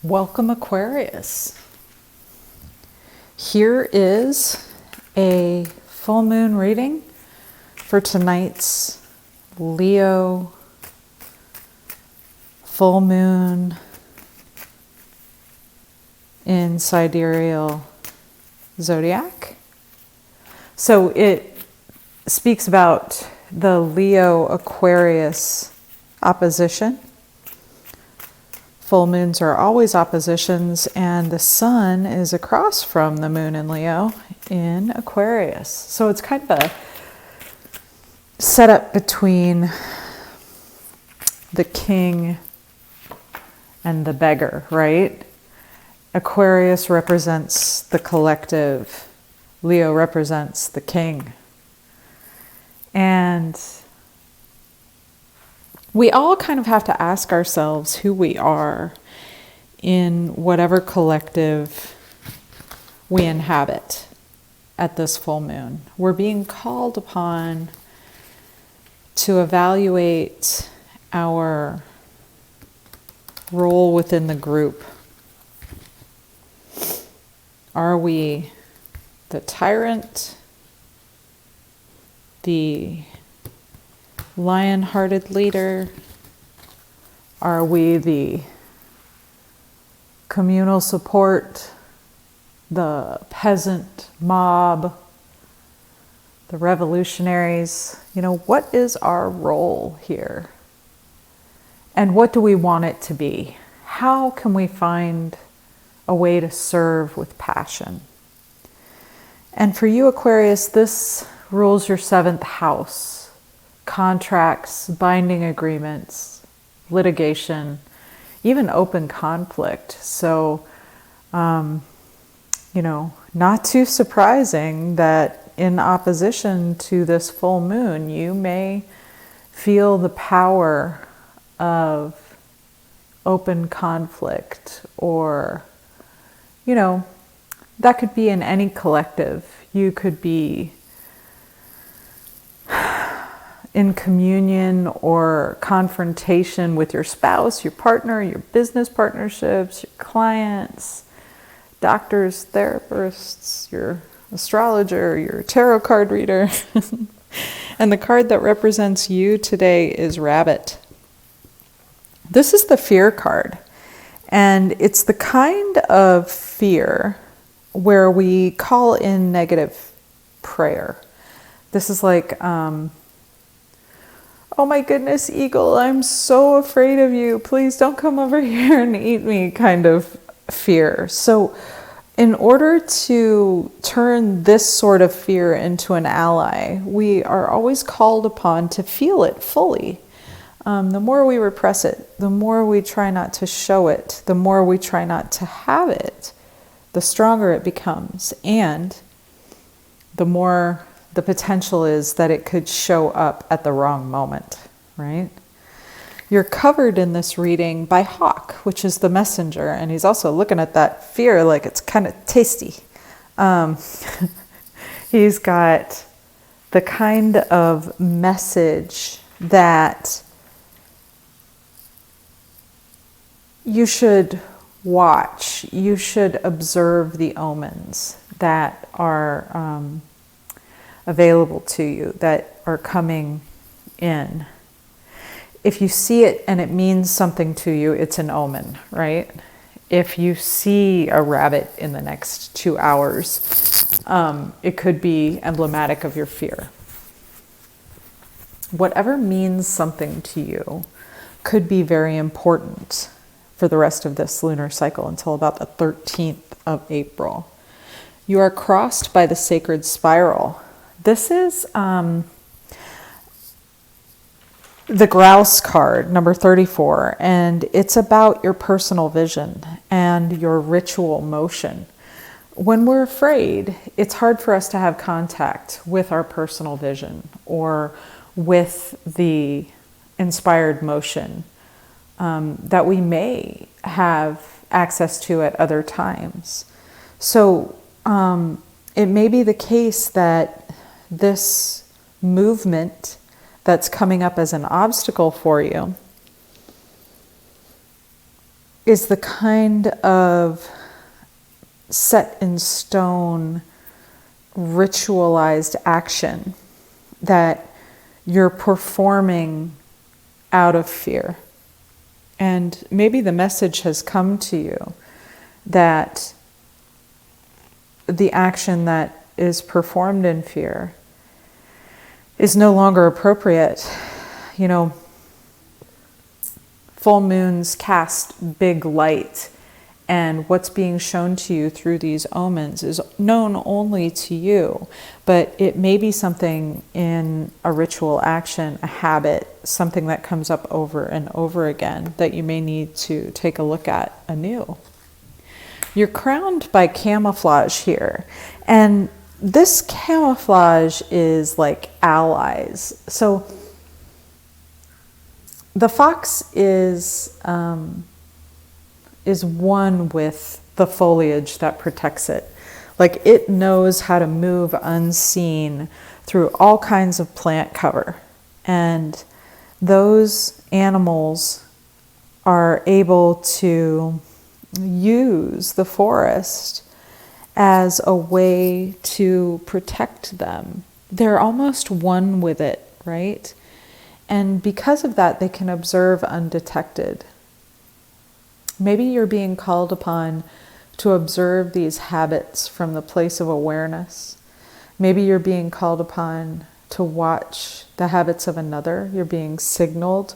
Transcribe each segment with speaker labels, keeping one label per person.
Speaker 1: Welcome, Aquarius. Here is a full moon reading for tonight's Leo full moon in Sidereal zodiac. So it speaks about the Leo Aquarius opposition. Full moons are always oppositions, and the sun is across from the moon in Leo in Aquarius. So it's kind of a setup between the king and the beggar, right? Aquarius represents the collective. Leo represents the king. And we all kind of have to ask ourselves who we are in whatever collective we inhabit at this full moon. We're being called upon to evaluate our role within the group. Are we the tyrant, the lion-hearted leader? Are we the communal support, the peasant mob, the revolutionaries? What is our role here? And what do we want it to be? How can we find a way to serve with passion? And for you, Aquarius, this rules your 7th house. Contracts, binding agreements, litigation, even open conflict. So, not too surprising that in opposition to this full moon, you may feel the power of open conflict, or, that could be in any collective. You could be in communion or confrontation with your spouse, your partner, your business partnerships, your clients, doctors, therapists, your astrologer, your tarot card reader. And the card that represents you today is Rabbit. This is the fear card. And it's the kind of fear where we call in negative prayer. This is like, oh my goodness, eagle, I'm so afraid of you. Please don't come over here and eat me kind of fear. So in order to turn this sort of fear into an ally, we are always called upon to feel it fully. The more we repress it, the more we try not to show it, the more we try not to have it, the stronger it becomes. And the more the potential is that it could show up at the wrong moment, right? You're covered in this reading by Hawk, which is the messenger, and he's also looking at that fear like it's kind of tasty. He's got the kind of message that you should watch. You should observe the omens that are available to you, that are coming in. If you see it and it means something to you, it's an omen, right? If you see a rabbit in the next 2 hours, it could be emblematic of your fear. Whatever means something to you could be very important for the rest of this lunar cycle until about the 13th of April. You are crossed by the sacred spiral. This is the grouse card, number 34, and it's about your personal vision and your ritual motion. When we're afraid, it's hard for us to have contact with our personal vision or with the inspired motion that we may have access to at other times. So it may be the case that this movement that's coming up as an obstacle for you is the kind of set in stone, ritualized action that you're performing out of fear. And maybe the message has come to you that the action that is performed in fear is no longer appropriate. You know, full moons cast big light, and what's being shown to you through these omens is known only to you, but it may be something in a ritual action, a habit, something that comes up over and over again that you may need to take a look at anew. You're crowned by camouflage here, and this camouflage is like allies. So the fox is one with the foliage that protects it. Like, it knows how to move unseen through all kinds of plant cover. And those animals are able to use the forest as a way to protect them. They're almost one with it, right? And because of that, they can observe undetected. Maybe you're being called upon to observe these habits from the place of awareness. Maybe you're being called upon to watch the habits of another. You're being signaled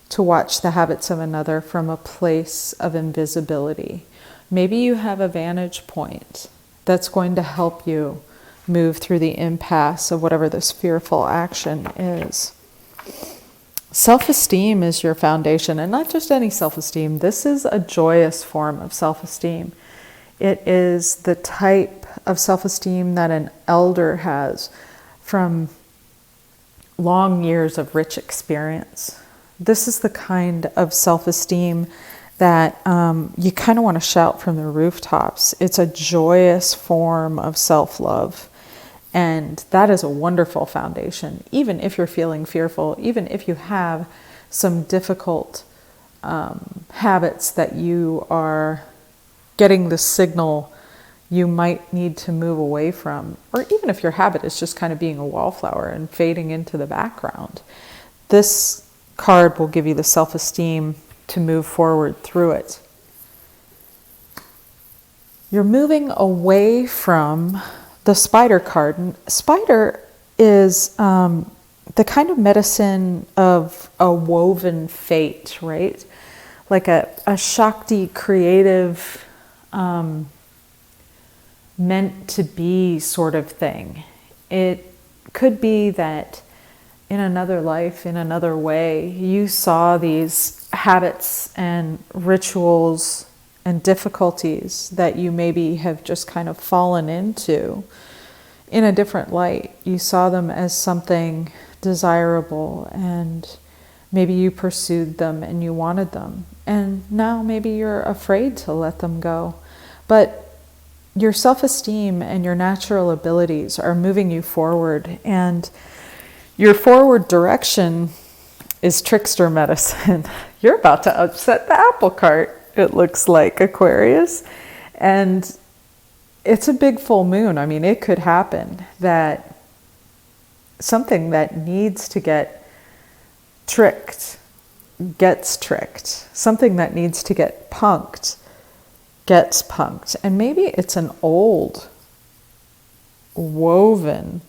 Speaker 1: to watch the habits of another from a place of invisibility. Maybe you have a vantage point that's going to help you move through the impasse of whatever this fearful action is. Self-esteem is your foundation, and not just any self-esteem. This is a joyous form of self-esteem. It is the type of self-esteem that an elder has from long years of rich experience. This is the kind of self-esteem that you kind of want to shout from the rooftops. It's a joyous form of self-love. And that is a wonderful foundation, even if you're feeling fearful, even if you have some difficult habits that you are getting the signal you might need to move away from, or even if your habit is just kind of being a wallflower and fading into the background. This card will give you the self-esteem to move forward through it. You're moving away from the spider card. And spider is the kind of medicine of a woven fate, right? Like a Shakti creative, meant to be sort of thing. It could be that in another life, in another way, you saw these habits and rituals and difficulties that you maybe have just kind of fallen into in a different light. You saw them as something desirable, and maybe you pursued them and you wanted them. And now maybe you're afraid to let them go. But your self-esteem and your natural abilities are moving you forward, and your forward direction is trickster medicine. You're about to upset the apple cart, it looks like, Aquarius. And it's a big full moon. I mean, it could happen that something that needs to get tricked gets tricked. Something that needs to get punked gets punked. And maybe it's an old, woven,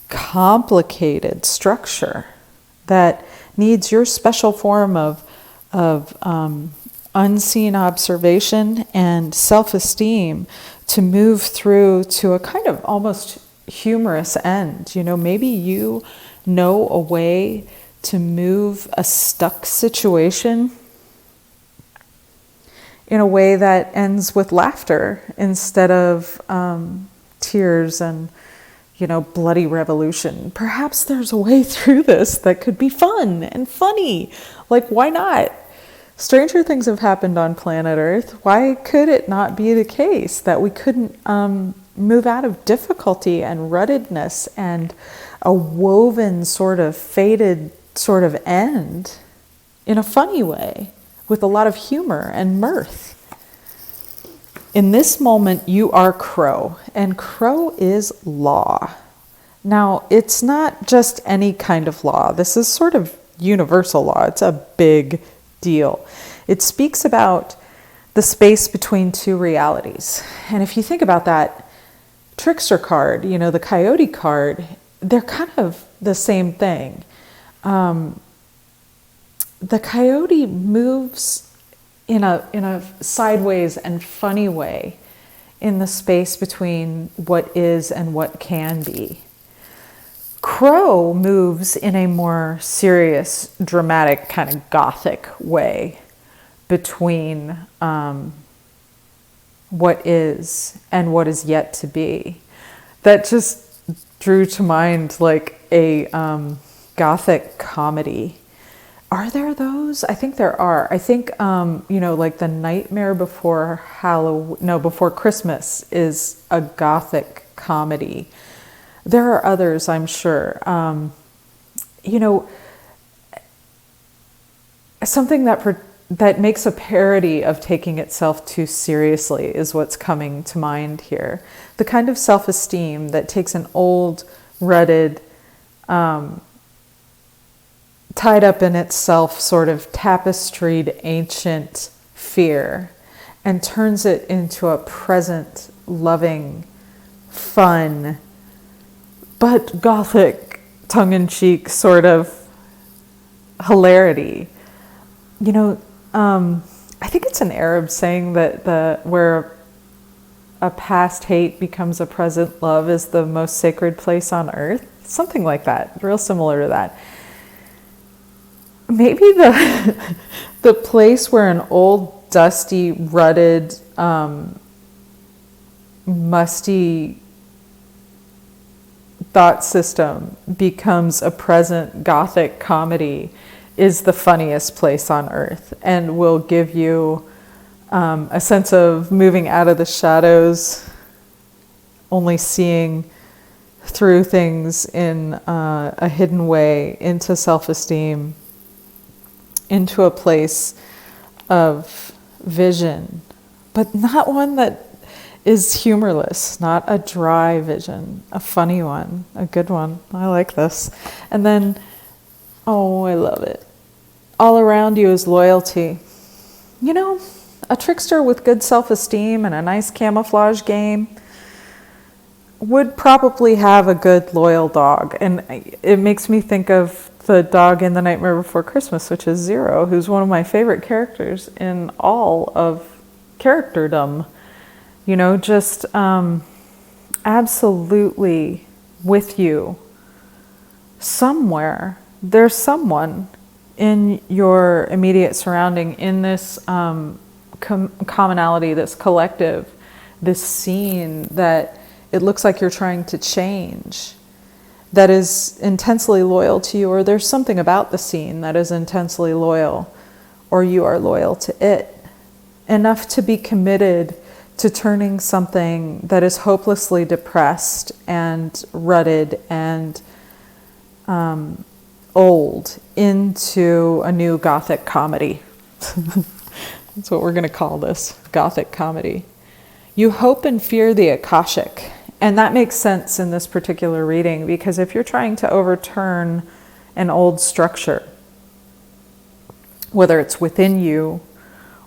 Speaker 1: complicated structure that needs your special form of unseen observation and self-esteem to move through to a kind of almost humorous end. You know, maybe you know a way to move a stuck situation in a way that ends with laughter instead of tears and, you know, bloody revolution. Perhaps there's a way through this that could be fun and funny. Like, why not? Stranger things have happened on planet Earth. Why could it not be the case that we couldn't move out of difficulty and ruttedness and a woven sort of faded sort of end in a funny way with a lot of humor and mirth. In this moment, you are Crow, and Crow is law. Now, it's not just any kind of law. This is sort of universal law. It's a big deal. It speaks about the space between two realities. And if you think about that trickster card, the coyote card, they're kind of the same thing. The coyote moves in a sideways and funny way in the space between what is and what can be. Crow moves in a more serious, dramatic, kind of gothic way between what is and what is yet to be. That just drew to mind like a gothic comedy. Are there those? I think there are. I think, like The Nightmare Before Before Christmas is a gothic comedy. There are others, I'm sure. Something that makes a parody of taking itself too seriously is what's coming to mind here. The kind of self-esteem that takes an old, rutted, tied up in itself sort of tapestried ancient fear and turns it into a present, loving, fun, but gothic, tongue-in-cheek sort of hilarity. I think it's an Arab saying that where a past hate becomes a present love is the most sacred place on earth. Something like that, real similar to that. Maybe the place where an old, dusty, rutted, musty thought system becomes a present gothic comedy is the funniest place on earth and will give you a sense of moving out of the shadows, only seeing through things in a hidden way, into self-esteem, into a place of vision, but not one that is humorless, not a dry vision, a funny one, a good one. I like this. And then, oh, I love it. All around you is loyalty. A trickster with good self-esteem and a nice camouflage game would probably have a good, loyal dog. And it makes me think of the dog in The Nightmare Before Christmas, which is Zero, who's one of my favorite characters in all of characterdom. Just absolutely with you. Somewhere, there's someone in your immediate surrounding, in this commonality, this collective, this scene that it looks like you're trying to change, that is intensely loyal to you, or there's something about the scene that is intensely loyal, or you are loyal to it, enough to be committed to turning something that is hopelessly depressed and rutted and old into a new gothic comedy. That's what we're going to call this, gothic comedy. You hope and fear the Akashic. And that makes sense in this particular reading, because if you're trying to overturn an old structure, whether it's within you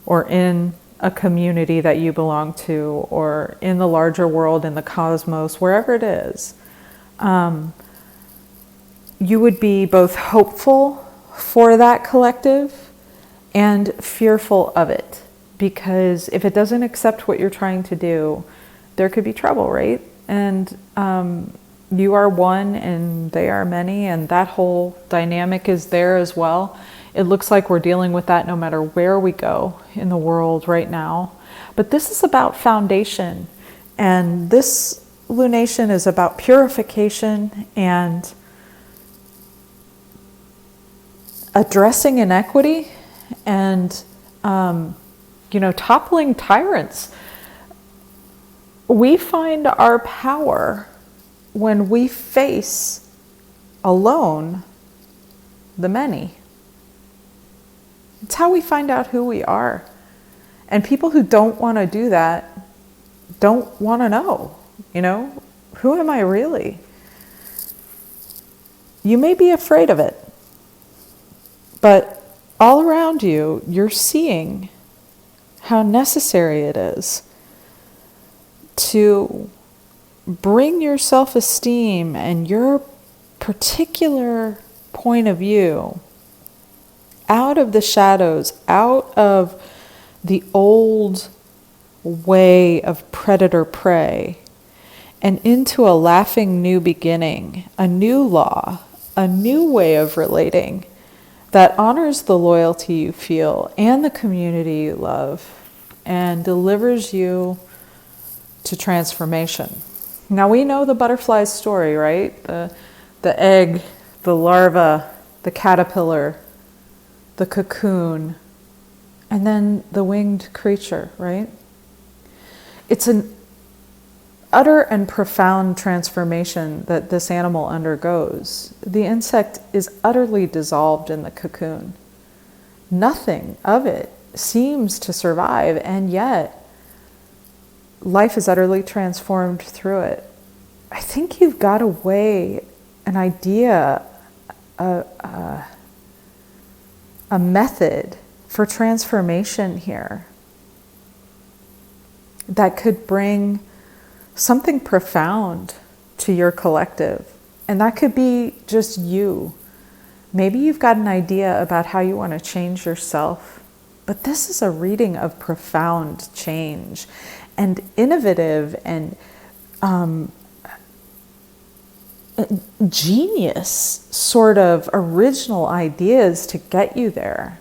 Speaker 1: or in a community that you belong to or in the larger world, in the cosmos, wherever it is, you would be both hopeful for that collective and fearful of it. Because if it doesn't accept what you're trying to do, there could be trouble, right? And you are one and they are many, and that whole dynamic is there as well. It looks like we're dealing with that no matter where we go in the world right now. But this is about foundation, and this lunation is about purification and addressing inequity and toppling tyrants. We find our power when we face alone the many. It's how we find out who we are. And people who don't want to do that don't want to know, who am I really? You may be afraid of it, but all around you, you're seeing how necessary it is to bring your self-esteem and your particular point of view out of the shadows, out of the old way of predator-prey, and into a laughing new beginning, a new law, a new way of relating that honors the loyalty you feel and the community you love and delivers you to transformation. Now we know the butterfly's story, right? The egg, the larva, the caterpillar, the cocoon, and then the winged creature, right? It's an utter and profound transformation that this animal undergoes. The insect is utterly dissolved in the cocoon. Nothing of it seems to survive, and yet life is utterly transformed through it. I think you've got a way, an idea, a method for transformation here that could bring something profound to your collective. And that could be just you. Maybe you've got an idea about how you want to change yourself, but this is a reading of profound change and innovative and genius sort of original ideas to get you there.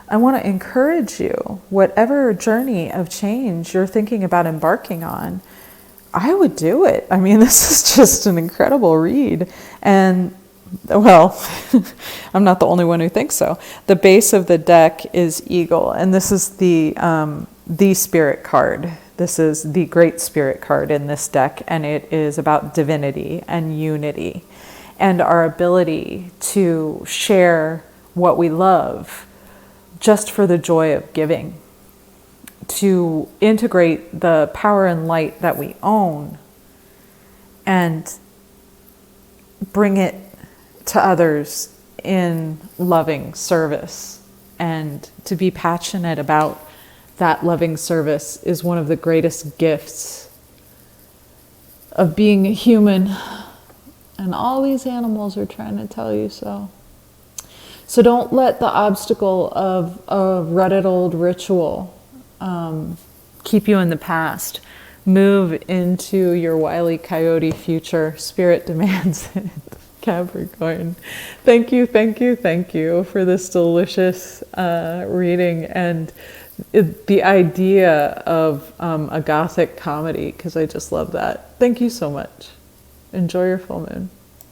Speaker 1: I want to encourage you, whatever journey of change you're thinking about embarking on, I would do it. I mean, this is just an incredible read. And, well, I'm not the only one who thinks so. The base of the deck is eagle, and this is the spirit card. This is the great spirit card in this deck, and it is about divinity and unity and our ability to share what we love just for the joy of giving, to integrate the power and light that we own and bring it to others in loving service. And to be passionate about that loving service is one of the greatest gifts of being a human. And all these animals are trying to tell you so. So don't let the obstacle of a rutted old ritual keep you in the past. Move into your Wile E. Coyote future. Spirit demands it. Capricorn. Thank you for this delicious reading and the idea of a gothic comedy, because I just love that. Thank you so much. Enjoy your full moon.